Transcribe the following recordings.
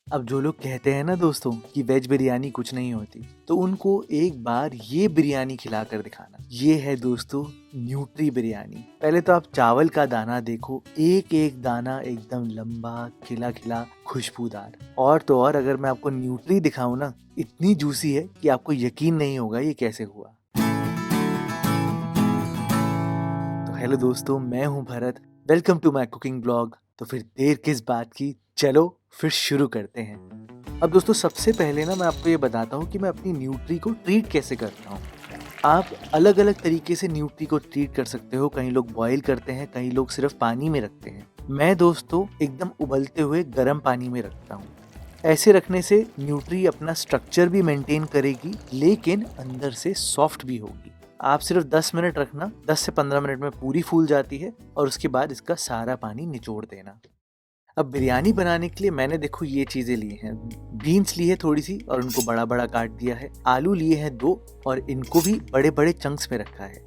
अब जो लोग कहते हैं ना दोस्तों कि वेज बिरयानी कुछ नहीं होती, तो उनको एक बार ये बिरयानी खिलाकर दिखाना। ये है दोस्तों न्यूट्री बिरयानी। पहले तो आप चावल का दाना देखो, एक एक दाना एकदम लंबा, खिला खिला, खुशबूदार। और तो और अगर मैं आपको न्यूट्री दिखाऊं ना, इतनी जूसी है कि आपको यकीन नहीं होगा ये कैसे हुआ। तो हेलो दोस्तों, मैं हूं Bharat. Welcome to my cooking blog. तो फिर देर किस बात की, चलो फिर शुरू करते हैं। अब दोस्तों सबसे पहले ना मैं आपको ये बताता हूँ कि मैं अपनी न्यूट्री को ट्रीट कैसे करता हूँ। आप अलग अलग तरीके से न्यूट्री को ट्रीट कर सकते हो। कई लोग बॉईल करते हैं, कई लोग सिर्फ पानी में रखते हैं। मैं दोस्तों एकदम उबलते हुए गर्म पानी में रखता हूँ। ऐसे रखने से न्यूट्री अपना स्ट्रक्चर भी मेंटेन करेगी, लेकिन अंदर से सॉफ्ट भी होगी। आप सिर्फ 10 मिनट रखना, 10 से 15 मिनट में पूरी फूल जाती है और उसके बाद इसका सारा पानी निचोड़ देना। अब बिरयानी बनाने के लिए मैंने देखो ये चीज़ें ली हैं। बीन्स ली है थोड़ी सी और उनको बड़ा बड़ा काट दिया है। आलू लिए हैं 2 और इनको भी बड़े बड़े चंक्स में रखा है।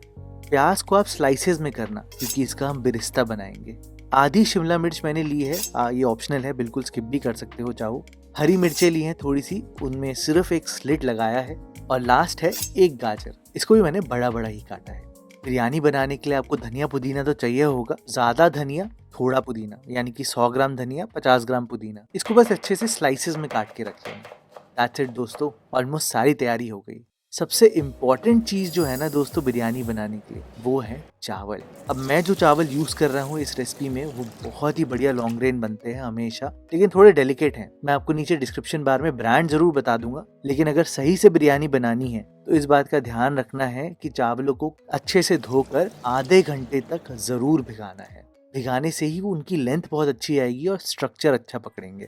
प्याज को आप स्लाइसेस में करना, क्योंकि इसका हम बिरिस्ता बनाएंगे। आधी शिमला मिर्च मैंने ली है, ये ऑप्शनल है, बिल्कुल स्किप भी कर सकते हो चाहो। हरी मिर्चें ली हैं थोड़ी सी, उनमें सिर्फ एक स्लिट लगाया है। और लास्ट है एक गाजर, इसको भी मैंने बड़ा बड़ा ही काटा है। बिरयानी बनाने के लिए आपको धनिया पुदीना तो चाहिए होगा। ज्यादा धनिया, थोड़ा पुदीना, यानी कि 100 ग्राम धनिया, 50 ग्राम पुदीना। इसको बस अच्छे से स्लाइसेस में काट के रख लेंगे। दैट्स इट दोस्तों, ऑलमोस्ट सारी तैयारी हो गई। सबसे इम्पॉर्टेंट चीज़ जो है ना दोस्तों बिरयानी बनाने के लिए, वो है चावल। अब मैं जो चावल यूज़ कर रहा हूँ इस रेसिपी में, वो बहुत ही बढ़िया लॉन्ग ग्रेन बनते हैं हमेशा, लेकिन थोड़े डेलिकेट हैं। मैं आपको नीचे डिस्क्रिप्शन बार में ब्रांड जरूर बता दूंगा, लेकिन अगर सही से बिरयानी बनानी है तो इस बात का ध्यान रखना है कि चावलों को अच्छे से धोकर आधे घंटे तक जरूर भिगाना है। भिगाने से ही वो उनकी लेंथ बहुत अच्छी आएगी और स्ट्रक्चर अच्छा पकड़ेंगे।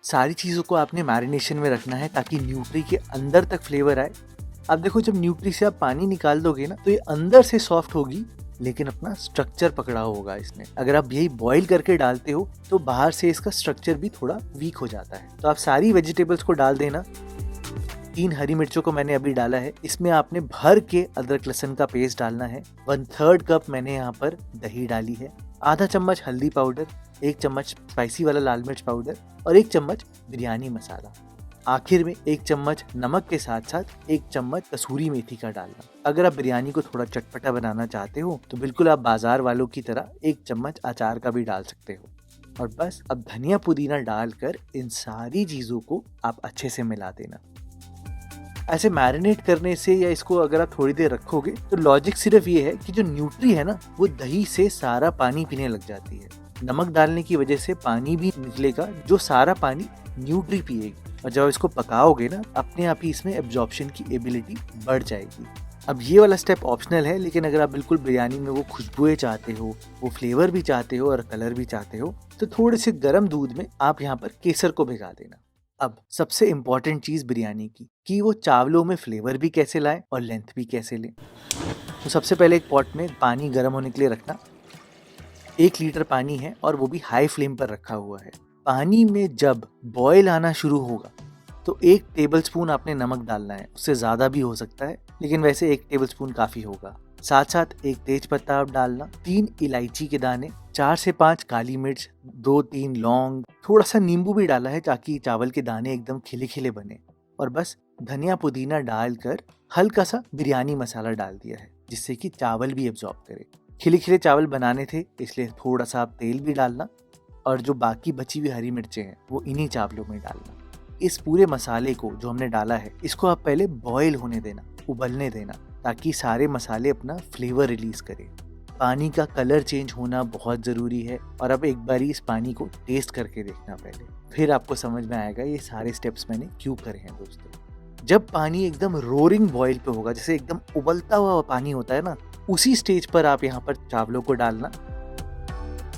सारी चीज़ों को आपने मैरिनेशन में रखना है ताकि न्यूट्री के अंदर तक फ्लेवर आए। अब देखो, जब न्यूट्री से आप पानी निकाल दोगे ना, तो ये अंदर से सॉफ्ट होगी, लेकिन अपना स्ट्रक्चर पकड़ा होगा इसने। अगर आप यही बॉईल करके डालते हो तो बाहर से इसका स्ट्रक्चर भी थोड़ा वीक हो जाता है। तो आप सारी वेजिटेबल्स को डाल देना। 3 हरी मिर्चों को मैंने अभी डाला है। इसमें आपने भर के अदरक लहसुन का पेस्ट डालना है। 1/3 कप मैंने यहाँ पर दही डाली है। आधा चम्मच हल्दी पाउडर, 1 चम्मच स्पाइसी वाला लाल मिर्च पाउडर और 1 चम्मच बिरयानी मसाला। आखिर में 1 चम्मच नमक के साथ साथ 1 चम्मच कसूरी मेथी का डालना। अगर आप बिरयानी को थोड़ा चटपटा बनाना चाहते हो तो बिल्कुल आप बाजार वालों की तरह 1 चम्मच अचार का भी डाल सकते हो। और बस अब धनिया पुदीना डालकर इन सारी चीजों को आप अच्छे से मिला देना। ऐसे मैरिनेट करने से या इसको अगर आप थोड़ी देर रखोगे तो लॉजिक सिर्फ ये है कि जो न्यूट्री है ना, वो दही से सारा पानी पीने लग जाती है। नमक डालने की वजह से पानी भी निकलेगा, जो सारा पानी न्यूट्री पिएगी। और जब इसको पकाओगे ना, अपने आप ही इसमें एब्जॉर्प्शन की एबिलिटी बढ़ जाएगी। अब ये वाला स्टेप ऑप्शनल है, लेकिन अगर आप बिल्कुल बिरयानी में वो खुशबुएं चाहते हो, वो फ्लेवर भी चाहते हो और कलर भी चाहते हो, तो थोड़े से गर्म दूध में आप यहाँ पर केसर को भिगा देना। अब सबसे इम्पोर्टेंट चीज़ बिरयानी की, कि वो चावलों में फ्लेवर भी कैसे लाए और लेंथ भी कैसे लें। तो सबसे पहले एक पॉट में पानी गर्म होने के लिए रखना। 1 लीटर पानी है और वो भी हाई फ्लेम पर रखा हुआ है। पानी में जब बॉयल आना शुरू होगा तो 1 टेबलस्पून आपने नमक डालना है। उससे ज़्यादा भी हो सकता है, लेकिन वैसे 1 टेबलस्पून काफ़ी होगा। साथ साथ 1 तेज पत्ता आप डालना, 3 इलायची के दाने, 4 से 5 काली मिर्च, 2-3 लौंग, थोड़ा सा नींबू भी डाला है ताकि चावल के दाने एकदम खिले खिले बने। और बस धनिया पुदीना डालकर हल्का सा बिरयानी मसाला डाल दिया है, जिससे कि चावल भी एब्जॉर्ब करे। खिले खिले चावल बनाने थे, इसलिए थोड़ा सा आप तेल भी डालना और जो बाकी बची हुई हरी मिर्चें हैं वो इन्हीं चावलों में डालना। इस पूरे मसाले को जो हमने डाला है, इसको आप पहले बॉईल होने देना, उबलने देना, ताकि सारे मसाले अपना फ्लेवर रिलीज करें। पानी का कलर चेंज होना बहुत ज़रूरी है। और अब एक बारी इस पानी को टेस्ट करके देखना पहले, फिर आपको समझ में आएगा ये सारे स्टेप्स मैंने क्यों करे हैं दोस्तों। जब पानी एकदम रोरिंग बॉईल पे होगा, जैसे एकदम उबलता हुआ पानी होता है ना, उसी स्टेज पर आप यहाँ पर चावलों को डालना।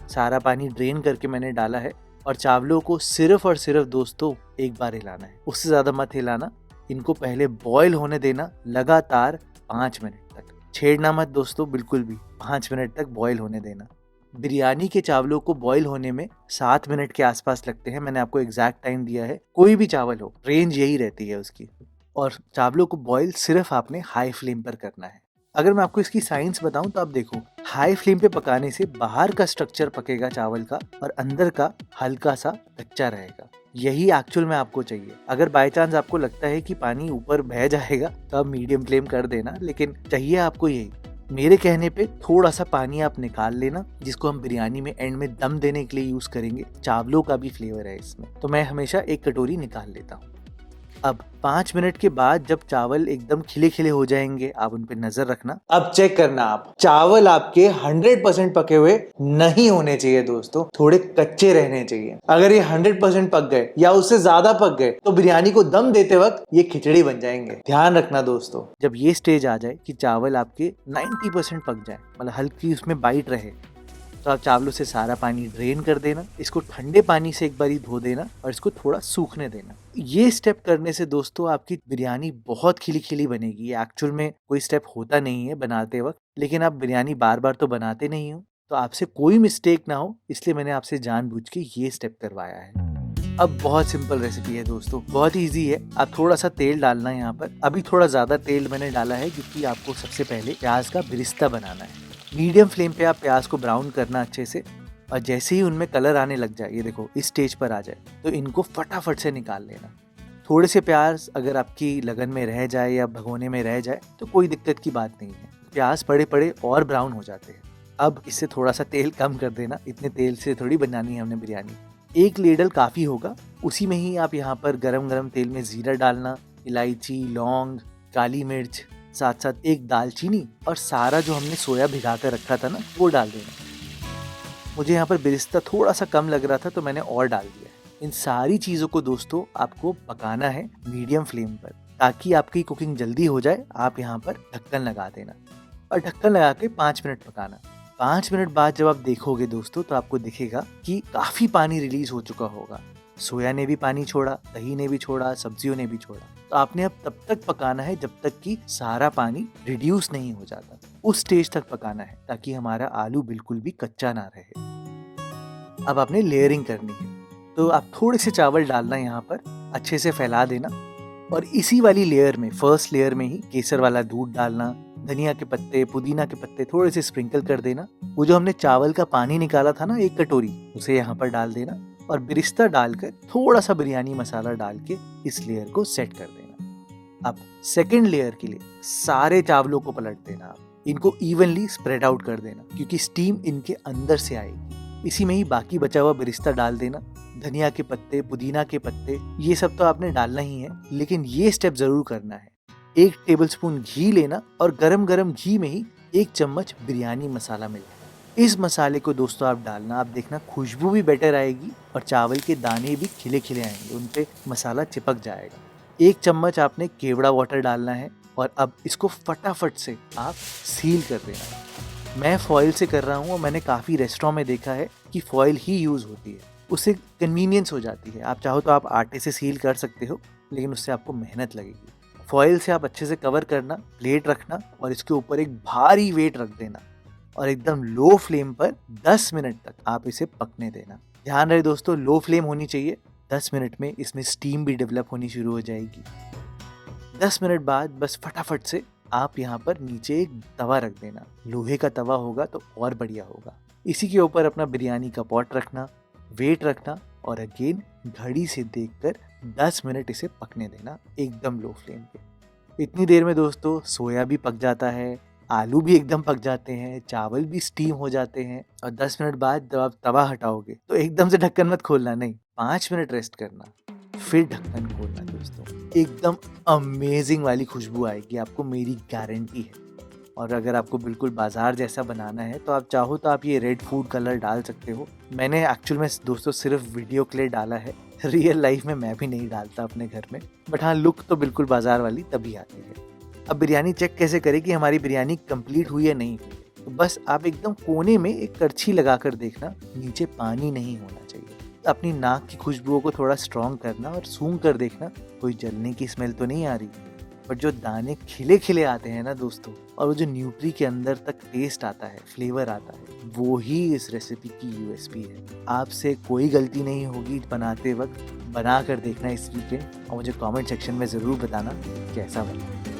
सारा पानी ड्रेन करके मैंने डाला है और चावलों को सिर्फ और सिर्फ दोस्तों एक बार हिलाना है, उससे ज़्यादा मत हिलाना। इनको पहले बॉईल होने देना लगातार 5 मिनट तक। छेड़ना मत दोस्तों बिल्कुल भी, 5 मिनट तक बॉईल होने देना। बिरयानी के चावलों को बॉईल होने में 7 मिनट के आसपास लगते हैं। मैंने आपको एग्जैक्ट टाइम दिया है, कोई भी चावल हो, रेंज यही रहती है उसकी। और चावलों को बॉईल सिर्फ आपने हाई फ्लेम पर करना है। अगर मैं आपको इसकी साइंस बताऊं तो आप देखो, हाई फ्लेम पे पकाने से बाहर का स्ट्रक्चर पकेगा चावल का और अंदर का हल्का सा कच्चा रहेगा। यही एक्चुअल में आपको चाहिए। अगर बाय चांस आपको लगता है कि पानी ऊपर बह जाएगा तो आप मीडियम फ्लेम कर देना, लेकिन चाहिए आपको यही। मेरे कहने पे थोड़ा सा पानी आप निकाल लेना, जिसको हम बिरयानी में एंड में दम देने के लिए यूज करेंगे। चावलों का भी फ्लेवर है इसमें, तो मैं हमेशा एक कटोरी निकाल लेता हूँ। अब 5 मिनट के बाद जब चावल एकदम खिले खिले हो जाएंगे, आप उन पे नजर रखना। अब चेक करना, आप चावल आपके 100% पके हुए नहीं होने चाहिए दोस्तों, थोड़े कच्चे रहने चाहिए। अगर ये 100% पक गए या उससे ज्यादा पक गए तो बिरयानी को दम देते वक्त ये खिचड़ी बन जाएंगे। ध्यान रखना दोस्तों, जब ये स्टेज आ जाए कि चावल आपके 90% पक जाए, मतलब हल्की उसमें बाइट रहे, तो आप चावलों से सारा पानी ड्रेन कर देना। इसको ठंडे पानी से एक बारी धो देना और इसको थोड़ा सूखने देना। ये स्टेप करने से दोस्तों आपकी बिरयानी बहुत खिली खिली बनेगी। एक्चुअल में कोई स्टेप होता नहीं है बनाते वक्त, लेकिन आप बिरयानी बार बार तो बनाते नहीं हो, तो आपसे कोई मिस्टेक ना हो इसलिए मैंने आपसे जानबूझ के ये स्टेप करवाया है। अब बहुत सिंपल रेसिपी है दोस्तों, बहुत इजी है। आप थोड़ा सा तेल डालना है यहाँ पर। अभी थोड़ा ज्यादा तेल मैंने डाला है क्योंकि आपको सबसे पहले प्याज का बिरिस्ता बनाना है। मीडियम फ्लेम पे आप प्याज को ब्राउन करना अच्छे से, और जैसे ही उनमें कलर आने लग जाए, ये देखो इस स्टेज पर आ जाए, तो इनको फटाफट से निकाल लेना। थोड़े से प्याज अगर आपकी लगन में रह जाए या भगोने में रह जाए तो कोई दिक्कत की बात नहीं है, प्याज पड़े पड़े और ब्राउन हो जाते हैं। अब इससे थोड़ा सा तेल कम कर देना, इतने तेल से थोड़ी बनानी है हमने बिरयानी। एक लेडल काफ़ी होगा। उसी में ही आप यहाँ पर गरम गरम तेल में जीरा डालना, इलायची, लौंग, काली मिर्च, साथ साथ एक दालचीनी और सारा जो हमने सोया भिगा कर रखा था ना, वो डाल देना। मुझे यहाँ पर बिरिस्ता थोड़ा सा कम लग रहा था तो मैंने और डाल दिया। इन सारी चीज़ों को दोस्तों आपको पकाना है मीडियम फ्लेम पर, ताकि आपकी कुकिंग जल्दी हो जाए। आप यहाँ पर ढक्कन लगा देना और ढक्कन लगा के 5 मिनट पकाना। 5 मिनट बाद जब आप देखोगे दोस्तों तो आपको दिखेगा कि काफ़ी पानी रिलीज हो चुका होगा। सोया ने भी पानी छोड़ा, दही ने भी छोड़ा, सब्जियों ने भी छोड़ा। तो आपने अब तब तक पकाना है जब तक कि सारा पानी रिड्यूस नहीं हो जाता। उस स्टेज तक पकाना है ताकि हमारा आलू बिल्कुल भी कच्चा ना रहे। अब आपने लेयरिंग करनी है, तो आप थोड़े से चावल डालना यहाँ पर, अच्छे से फैला देना और इसी वाली लेयर में, फर्स्ट लेयर में ही केसर वाला दूध डालना, धनिया के पत्ते, पुदीना के पत्ते थोड़े से स्प्रिंकल कर देना। वो जो हमने चावल का पानी निकाला था ना 1 कटोरी, उसे यहाँ पर डाल देना और बिरिस्ता डालकर थोड़ा सा बिरयानी मसाला डाल के इस लेयर को सेट कर देना। अब सेकंड लेयर के लिए सारे चावलों को पलट देना। आप इनको इवनली स्प्रेड आउट कर देना क्योंकि स्टीम इनके अंदर से आएगी। इसी में ही बाकी बचा हुआ बिरिस्ता डाल देना। धनिया के पत्ते, पुदीना के पत्ते, ये सब तो आपने डालना ही है, लेकिन ये स्टेप जरूर करना है। 1 टेबलस्पून घी लेना और गरम गरम घी में ही 1 चम्मच बिरयानी मसाला मिलाना। इस मसाले को दोस्तों आप डालना, आप देखना खुशबू भी बेटर आएगी और चावल के दाने भी खिले खिले आएंगे, उन पे मसाला चिपक जाएगा। 1 चम्मच आपने केवड़ा वाटर डालना है और अब इसको फटाफट से आप सील कर देना। मैं फॉइल से कर रहा हूँ और मैंने काफ़ी रेस्टोरेंट में देखा है कि फॉइल ही यूज़ होती है, उससे कन्वीनियंस हो जाती है। आप चाहो तो आप आटे से सील कर सकते हो, लेकिन उससे आपको मेहनत लगेगी। फॉइल से आप अच्छे से कवर करना, प्लेट रखना और इसके ऊपर एक भारी वेट रख देना और एकदम लो फ्लेम पर 10 मिनट तक आप इसे पकने देना। ध्यान रहे दोस्तों, लो फ्लेम होनी चाहिए। 10 मिनट में इसमें स्टीम भी डेवलप होनी शुरू हो जाएगी। 10 मिनट बाद बस फटाफट से आप यहाँ पर नीचे एक तवा रख देना। लोहे का तवा होगा तो और बढ़िया होगा। इसी के ऊपर अपना बिरयानी का पॉट रखना, वेट रखना और अगेन घड़ी से देखकर 10 मिनट इसे पकने देना एकदम लो फ्लेम पे। इतनी देर में दोस्तों सोया भी पक जाता है, आलू भी एकदम पक जाते हैं, चावल भी स्टीम हो जाते हैं और 10 मिनट बाद जब आप तवा हटाओगे तो एकदम से ढक्कन मत खोलना, नहीं, 5 मिनट रेस्ट करना, फिर ढक्कन खोलना दोस्तों। एकदम अमेजिंग वाली खुशबू आएगी आपको, मेरी गारंटी है। और अगर आपको बिल्कुल बाजार जैसा बनाना है तो आप चाहो तो आप ये रेड फूड कलर डाल सकते हो। मैंने एक्चुअल में दोस्तों सिर्फ वीडियो के लिए डाला है, रियल लाइफ में मैं भी नहीं डालता अपने घर में, बट हाँ लुक तो बिल्कुल बाजार वाली तभी आती है। अब बिरयानी चेक कैसे करें कि हमारी बिरयानी कंप्लीट हुई है नहीं हुई? तो बस आप एकदम कोने में एक करछी लगाकर देखना, नीचे पानी नहीं होना चाहिए। अपनी नाक की खुशबुओं को थोड़ा स्ट्रॉन्ग करना और सूंघ कर देखना कोई जलने की स्मेल तो नहीं आ रही। बट जो दाने खिले खिले आते हैं ना दोस्तों, और वो जो न्यूट्री के अंदर तक टेस्ट आता है, फ्लेवर आता है, वो ही इस रेसिपी की यूएसपी है। आपसे कोई गलती नहीं होगी बनाते वक्त। बना कर देखना इस वीकेंड और मुझे कमेंट सेक्शन में ज़रूर बताना कैसा बना।